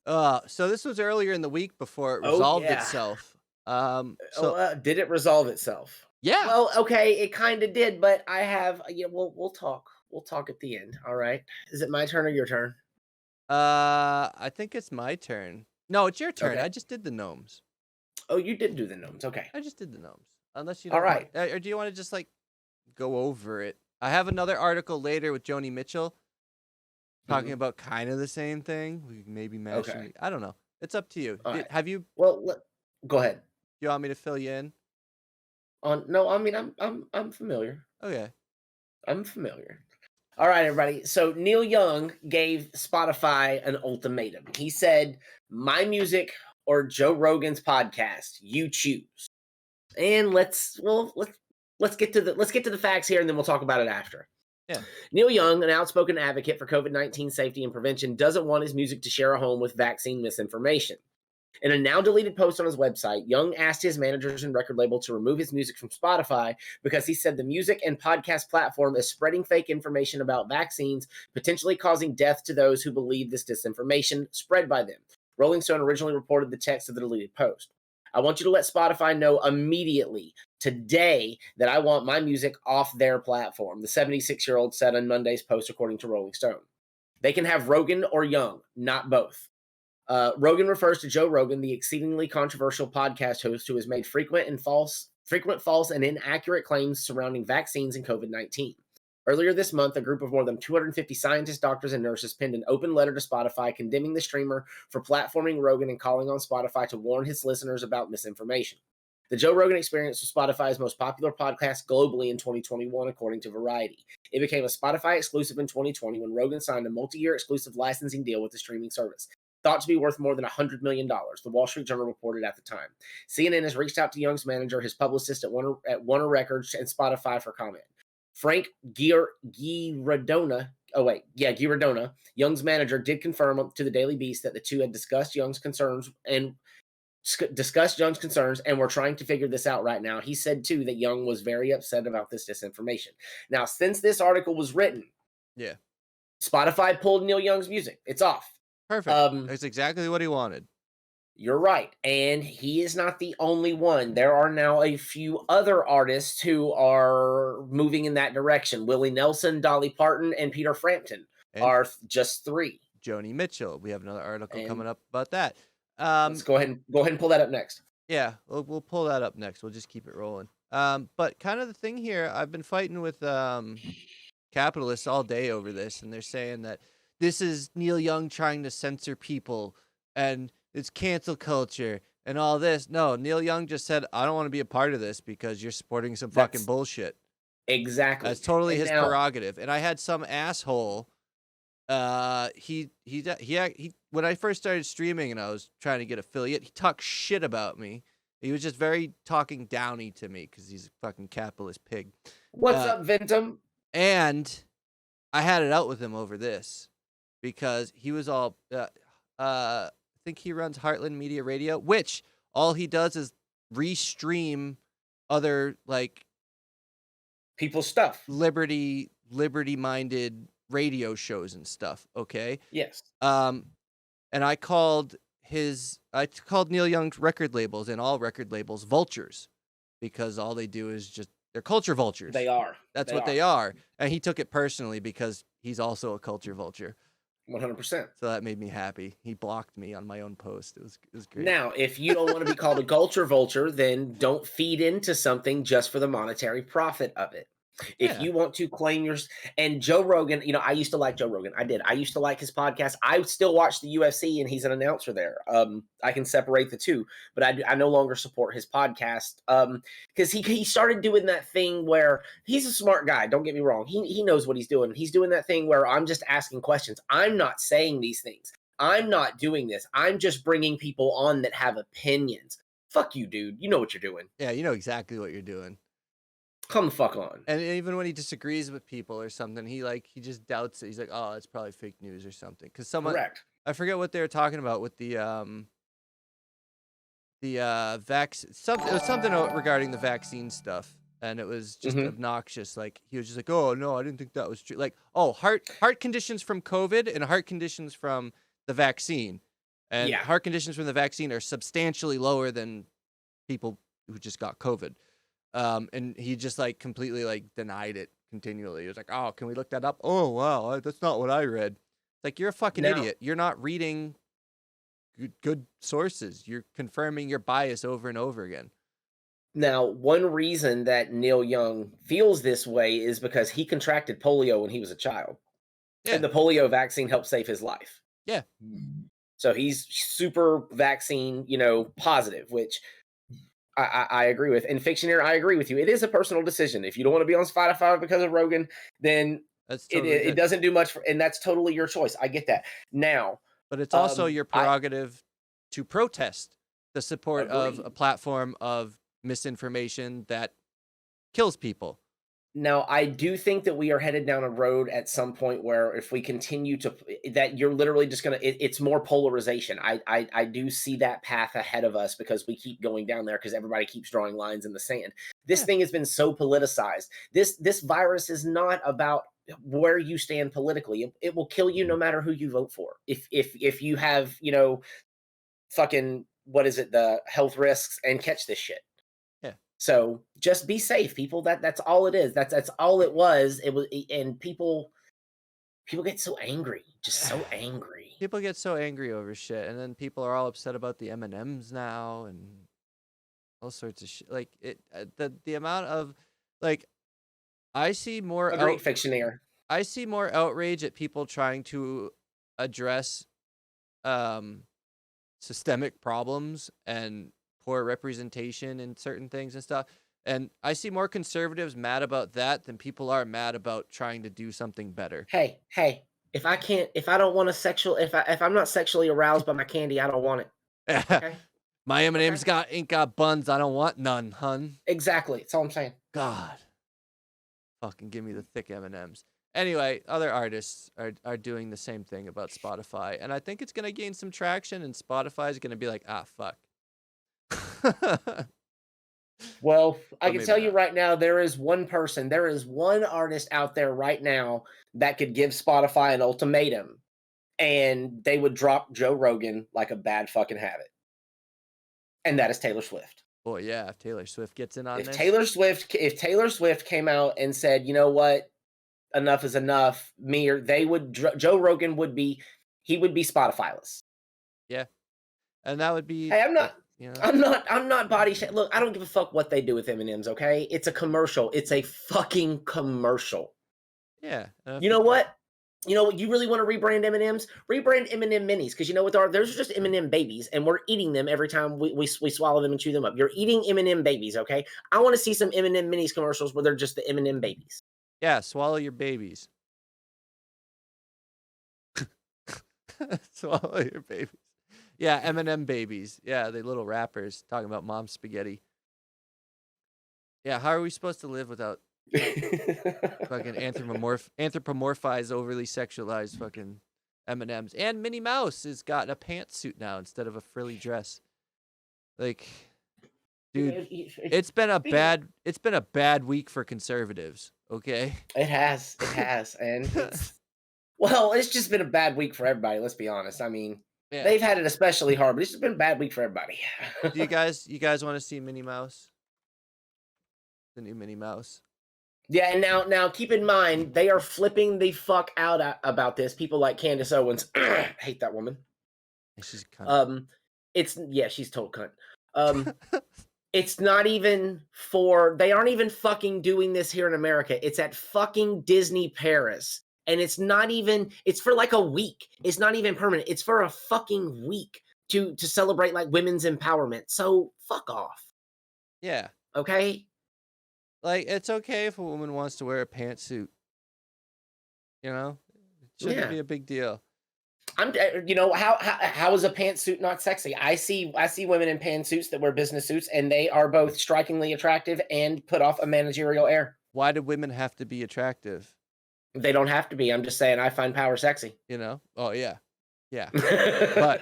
So this was earlier in the week before it Oh, resolved yeah. itself. Oh, So did it resolve itself? yeah. Well, okay, it kinda did, but I have yeah, we'll talk. We'll talk at the end, alright? Is it my turn or your turn? I think it's my turn. No, it's your turn. Okay. I just did the gnomes. Oh, you did do the gnomes, okay. I just did the gnomes. Unless you don't want, Alright. or do you want to just like go over it? I have another article later with Joni Mitchell talking Mhm. about kind of the same thing. We can maybe mashing. Okay. I don't know. It's up to you. Alright. Have you? Well, let go ahead. You want me to fill you in? No, I mean, I'm familiar. Okay. I'm familiar. All right, everybody. So Neil Young gave Spotify an ultimatum. He said, "My music or Joe Rogan's podcast, you choose." And let's get to the facts here, and then we'll talk about it after. Yeah. Neil Young, an outspoken advocate for COVID-19 safety and prevention, doesn't want his music to share a home with vaccine misinformation. In a now deleted post on his website, Young asked his managers and record label to remove his music from Spotify because he said the music and podcast platform is spreading fake information about vaccines, potentially causing death to those who believe this disinformation spread by them. Rolling Stone originally reported the text of the deleted post. I want you to let Spotify know immediately, today, that I want my music off their platform, the 76-year-old said on Monday's post, according to Rolling Stone. They can have Rogan or Young, not both. Rogan refers to Joe Rogan, the exceedingly controversial podcast host who has made frequent, false, and inaccurate claims surrounding vaccines and COVID-19. Earlier this month, a group of more than 250 scientists, doctors, and nurses penned an open letter to Spotify condemning the streamer for platforming Rogan and calling on Spotify to warn his listeners about misinformation. The Joe Rogan Experience was Spotify's most popular podcast globally in 2021, according to Variety. It became a Spotify exclusive in 2020 when Rogan signed a multi-year exclusive licensing deal with the streaming service, thought to be worth more than $100 million, the Wall Street Journal reported at the time. CNN has reached out to Young's manager, his publicist at Warner Records, and Spotify for comment. Frank Giradona, Young's manager, did confirm to the Daily Beast that the two had discussed Young's concerns and were trying to figure this out right now. He said, too, that Young was very upset about this disinformation. Now, since this article was written, Yeah. Spotify pulled Neil Young's music. It's off. Perfect. That's exactly what he wanted. You're right. And he is not the only one. There are now a few other artists who are moving in that direction. Willie Nelson, Dolly Parton, and Peter Frampton And are just three. Joni Mitchell. We have another article And coming up about that. let's go ahead and pull that up next. Yeah, we'll pull that up next. We'll just keep it rolling. But kind of the thing here, I've been fighting with capitalists all day over this, and they're saying that this is Neil Young trying to censor people, and it's cancel culture and all this. No, Neil Young just said, I don't want to be a part of this because you're supporting some fucking bullshit. Exactly. That's totally his prerogative. And I had some asshole. He when I first started streaming and I was trying to get affiliate, he talked shit about me. He was just very talking downy to me because he's a fucking capitalist pig. What's up, Ventum? And I had it out with him over this because he was all, I think he runs Heartland Media Radio, which all he does is restream other like people's stuff, liberty-minded radio shows and stuff. Okay. Yes. And I called Neil Young's record labels and all record labels vultures because all they do is just they're culture vultures. They are. That's what they are. And he took it personally because he's also a culture vulture. 100%. So that made me happy. He blocked me on my own post. It was great. Now, if you don't want to be called a culture vulture, then don't feed into something just for the monetary profit of it. If you want to claim yours, and Joe Rogan, I used to like Joe Rogan. I used to like his podcast. I still watch the UFC, and he's an announcer there. I can separate the two, but I no longer support his podcast because he started doing that thing where he's a smart guy. Don't get me wrong. He knows what he's doing. He's doing that thing where I'm just asking questions. I'm not saying these things. I'm not doing this. I'm just bringing people on that have opinions. Fuck you, dude. You know what you're doing. Yeah, you know exactly what you're doing. Come the fuck on. And even when he disagrees with people or something, he just doubts it. He's like, oh, it's probably fake news or something. Because someone, correct. I forget what they were talking about with the vaccine. It was something regarding the vaccine stuff, and it was just obnoxious. Like he was just like, oh no, I didn't think that was true. Like, oh, heart conditions from COVID and heart conditions from the vaccine. And Yeah. heart conditions from the vaccine are substantially lower than people who just got COVID. And he just like completely like denied it continually. He was like, "Oh, can we look that up?" "Oh, wow, that's not what I read." It's like, you're a fucking Now, idiot. You're not reading good sources. You're confirming your bias over and over again. now, one reason that Neil Young feels this way is because he contracted polio when he was a child, Yeah, and the polio vaccine helped save his life. yeah. So he's super vaccine, positive, which I agree with. And Fictioneer, I agree with you. It is a personal decision. If you don't want to be on Spotify because of Rogan, then That's it totally it good. doesn't do much, and that's totally your choice. I get that. Now, But it's also your I prerogative to protest the support of agree. a platform of misinformation that kills people. Now, I do think that we are headed down a road at some point where if we continue to that you're literally just gonna it's more polarization. I do see that path ahead of us because we keep going down there because everybody keeps drawing lines in the sand. This Yeah. thing has been so politicized. This virus is not about where you stand politically. It will kill you no matter who you vote for. If you have, fucking what is it, the health risks and catch this shit. Yeah. So just be safe, people. That's all it is. That's all it was. It was, and people get so angry, just so angry. People get so angry over shit, and then people are all upset about the M&Ms now and all sorts of shit. Like the amount of like I see more Agreed, Fictioneer. I see more outrage at people trying to address systemic problems and poor representation in certain things and stuff. And I see more conservatives mad about that than people are mad about trying to do something better. Hey, if I don't want if I'm not sexually aroused by my candy, I don't want it. Okay, My M&M's okay, ain't got buns. I don't want none, hun. exactly. That's all I'm saying. God, fucking give me the thick M&Ms. Anyway, other artists are doing the same thing about Spotify, and I think it's gonna gain some traction. And Spotify is gonna be like, ah, fuck. Well, I But can maybe tell you not. right now, there is one artist out there right now that could give Spotify an ultimatum, and they would drop Joe Rogan like a bad fucking habit. And that is Taylor Swift. Boy, yeah, if Taylor Swift gets in on If this, Taylor Swift came out and said, "You know what? Enough is enough," Joe Rogan would be Spotifyless. yeah, and that would be, Hey, I'm not you know, I'm not body shaming. Look, I don't give a fuck what they do with M&Ms, okay? It's a commercial. It's a fucking commercial. yeah. You know what? You know what? You really want to rebrand M&Ms? Rebrand M&M minis, because you know what they are? Those are just M&M babies, and we're eating them every time we swallow them and chew them up. You're eating M&M babies, okay? I want to see some M&M minis commercials where they're just the M&M babies. Yeah, swallow your babies. Swallow your babies. Yeah, M&M babies. Yeah, they little rappers talking about mom spaghetti. Yeah, how are we supposed to live without fucking anthropomorphized, overly sexualized fucking M&Ms? And Minnie Mouse has got a pantsuit now instead of a frilly dress. Like, dude, it's been a bad week for conservatives. Okay. It has, and it's just been a bad week for everybody. Let's be honest. I mean, Yeah. they've had it especially hard, but it's just been a bad week for everybody. Do you guys want to see Minnie Mouse? The new Minnie Mouse. Yeah, and now keep in mind they are flipping the fuck out about this. People like Candace Owens, hate that woman. She's a cunt. She's total cunt. It's not even they aren't even fucking doing this here in America. It's at fucking Disney Paris. And it's for like a week. It's not even permanent. It's for a fucking week to celebrate like women's empowerment. So fuck off. Yeah. Okay? Like, it's okay if a woman wants to wear a pantsuit. You know? It shouldn't be a big deal. How is a pantsuit not sexy? I see women in pantsuits that wear business suits, and they are both strikingly attractive and put off a managerial air. Why do women have to be attractive? They don't have to be. I'm just saying I find power sexy. You know? Oh yeah. Yeah. But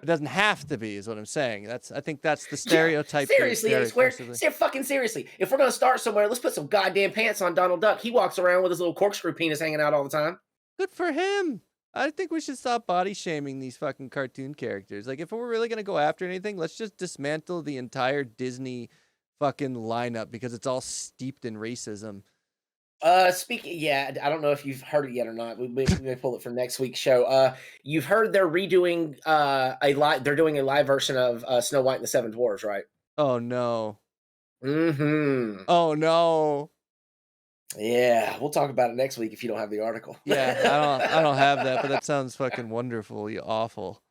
it doesn't have to be, is what I'm saying. I think that's the stereotype. Seriously. If we're gonna start somewhere, let's put some goddamn pants on Donald Duck. He walks around with his little corkscrew penis hanging out all the time. Good for him. I think we should stop body shaming these fucking cartoon characters. Like, if we're really gonna go after anything, let's just dismantle the entire Disney fucking lineup because it's all steeped in racism. Speaking, yeah, I don't know if you've heard it yet or not. We may pull it for next week's show. You've heard they're redoing they're doing a live version of Snow White and the Seven Dwarves, right? Oh no. Mm-hmm. Oh no. Yeah, we'll talk about it next week if you don't have the article. Yeah, I don't have that, but that sounds fucking wonderfully awful.